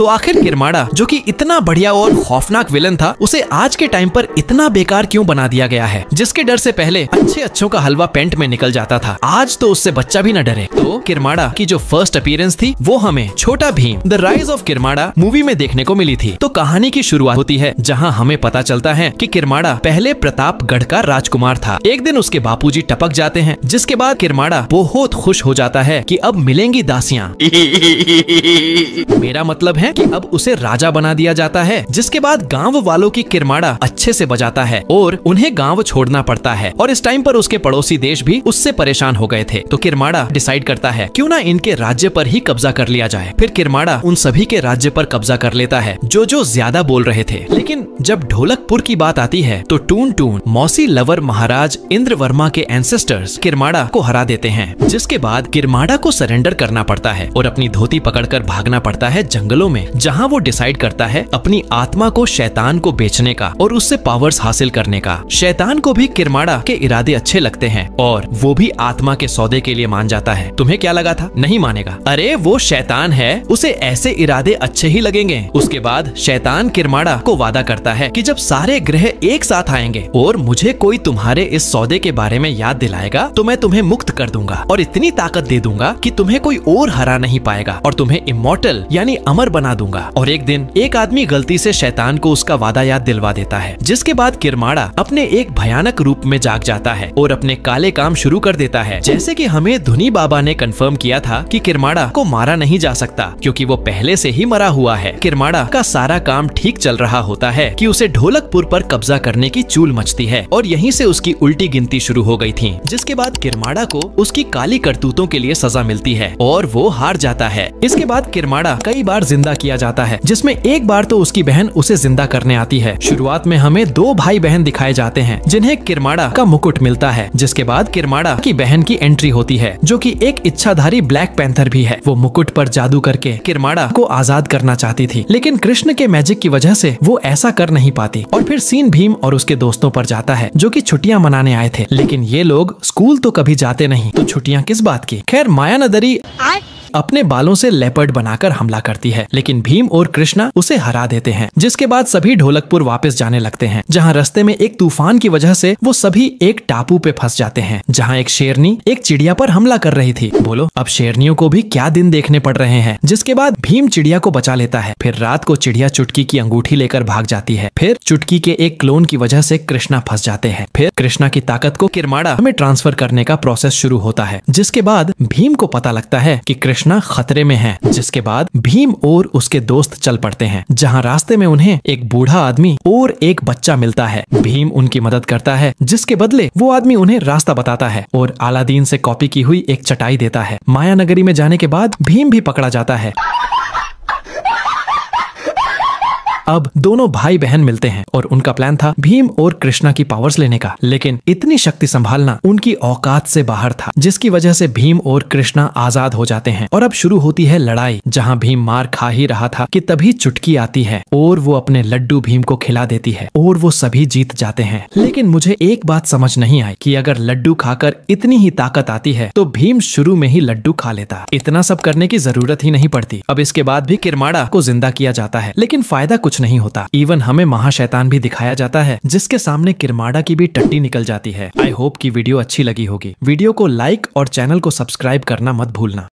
तो आखिर किरमाड़ा जो कि इतना बढ़िया और खौफनाक विलन था, उसे आज के टाइम पर इतना बेकार क्यों बना दिया गया है, जिसके डर से पहले अच्छों का हलवा पेंट में निकल जाता था, आज तो उससे बच्चा भी न डरे। तो किरमाड़ा की जो फर्स्ट अपीयरेंस थी वो हमें Chhota Bheem the Rise of Kirmada movie में देखने को मिली थी। तो कहानी की शुरुआत होती है जहां हमें पता चलता है कि किरमाड़ा पहले प्रतापगढ़ का राजकुमार था। एक दिन उसके बापूजी टपक जाते हैं, जिसके बाद किरमाड़ा बहुत खुश हो जाता है कि अब मिलेंगी दासियां। मेरा मतलब है कि अब उसे राजा बना दिया जाता है। जिसके बाद गांव वालों की किरमाड़ा अच्छे से बजाता है और उन्हें गांव छोड़ना पड़ता है। और इस टाइम पर उसके पड़ोसी देश भी उससे परेशान हो गए थे। तो किरमाड़ा डिसाइड करता है क्यों ना इनके राज्य पर ही कब्जा कर लिया जाए। फिर किरमाड़ा उन सभी के राज्य पर कब्जा कर लेता है जो ज्यादा बोल रहे थे। लेकिन जब ढोलकपुर की बात आती है तो टून टून मौसी लवर महाराज इंद्रवर्मा के एंसेस्टर्स किरमाड़ा को हरा देते हैं। जिसके बाद किरमाड़ा को सरेंडर करना पड़ता है और अपनी धोती पकड़कर भागना पड़ता है जंगलों में, जहां वो डिसाइड करता है अपनी आत्मा को शैतान को बेचने का और उससे पावर्स हासिल करने का। शैतान को भी किरमाड़ा के इरादे अच्छे लगते हैं और वो भी आत्मा के सौदे के लिए मान जाता है। तुम्हें क्या लगा था? नहीं मानेगा। अरे वो शैतान है, उसे ऐसे इरादे अच्छे ही लगेंगे। उसके बाद शैतान किरमाड़ा को वादा करता है कि जब सारे ग्रह एक साथ आएंगे और मुझे कोई तुम्हारे इस सौदे के बारे में याद दिलाएगा तो मैं तुम्हें मुक्त कर दूंगा और इतनी ताकत दे दूंगा कि तुम्हें कोई और हरा नहीं पाएगा और तुम्हें इमॉर्टल यानी अमर बना दूंगा। और एक दिन एक आदमी गलती से शैतान को उसका वादा याद दिलवा देता है। जिसके बाद किरमाड़ा अपने एक भयानक रूप में जाग जाता है और अपने काले काम शुरू कर देता है। जैसे कि हमें धुनी बाबा ने कंफर्म किया था कि किरमाड़ा को मारा नहीं जा सकता क्योंकि वो पहले से ही मरा हुआ है। किरमाड़ा का सारा काम ठीक चल रहा होता है कि उसे ढोलकपुर पर कब्जा करने की चूल मचती है और यहीं से उसकी उल्टी गिनती शुरू हो गई थी। जिसके बाद किरमाड़ा को उसकी काली करतूतों के लिए सजा मिलती है और वो हार जाता है। इसके बाद किरमाड़ा कई बार जिंदा किया जाता है, जिसमें एक बार तो उसकी बहन उसे जिंदा करने आती है। शुरुआत में हमें दो भाई बहन दिखाए जाते हैं जिन्हें किरमाड़ा का मुकुट मिलता है। जिसके बाद किरमाड़ा की बहन की एंट्री होती है जो कि एक इच्छाधारी ब्लैक पैंथर भी है। वो मुकुट पर जादू करके किरमाड़ा को आजाद करना चाहती थी, लेकिन कृष्ण के मैजिक की वजह से वो ऐसा कर नहीं पाती। और फिर सीन भीम और उसके दोस्तों पर जाता है जो कि छुट्टियां मनाने आए थे, लेकिन ये लोग स्कूल तो कभी जाते नहीं, तो छुट्टियां किस बात की। खैर मायानगरी अपने बालों से लेपर्ड बनाकर हमला करती है, लेकिन भीम और कृष्णा उसे हरा देते हैं। जिसके बाद सभी ढोलकपुर वापस जाने लगते हैं, जहां रास्ते में एक तूफान की वजह से वो सभी एक टापू पे फंस जाते हैं, जहां एक शेरनी एक चिड़िया पर हमला कर रही थी। बोलो अब शेरनियों को भी क्या दिन देखने पड़ रहे हैं। जिसके बाद भीम चिड़िया को बचा लेता है। फिर रात को चिड़िया चुटकी की अंगूठी लेकर भाग जाती है। फिर चुटकी के एक क्लोन की वजह से कृष्णा फंस जाते हैं। फिर कृष्णा की ताकत को किरमाड़ा में ट्रांसफर करने का प्रोसेस शुरू होता है। जिसके बाद भीम को पता लगता है कि कृष्णा खतरे में है। जिसके बाद भीम और उसके दोस्त चल पड़ते हैं, जहां रास्ते में उन्हें एक बूढ़ा आदमी और एक बच्चा मिलता है। भीम उनकी मदद करता है, जिसके बदले वो आदमी उन्हें रास्ता बताता है और अलादीन से कॉपी की हुई एक चटाई देता है। मायानगरी में जाने के बाद भीम भी पकड़ा जाता है। अब दोनों भाई बहन मिलते हैं और उनका प्लान था भीम और कृष्णा की पावर्स लेने का, लेकिन इतनी शक्ति संभालना उनकी औकात से बाहर था, जिसकी वजह से भीम और कृष्णा आजाद हो जाते हैं। और अब शुरू होती है लड़ाई, जहां भीम मार खा ही रहा था कि तभी चुटकी आती है और वो अपने लड्डू भीम को खिला देती है और वो सभी जीत जाते हैं। लेकिन मुझे एक बात समझ नहीं आई कि अगर लड्डू खाकर इतनी ही ताकत आती है तो भीम शुरू में ही लड्डू खा लेता, इतना सब करने की जरूरत ही नहीं पड़ती। अब इसके बाद भी किरमाड़ा को जिंदा किया जाता है, लेकिन फायदा कुछ नहीं होता। इवन हमें महाशैतान भी दिखाया जाता है, जिसके सामने किरमाड़ा की भी टट्टी निकल जाती है। आई होप कि वीडियो अच्छी लगी होगी। वीडियो को लाइक और चैनल को सब्सक्राइब करना मत भूलना।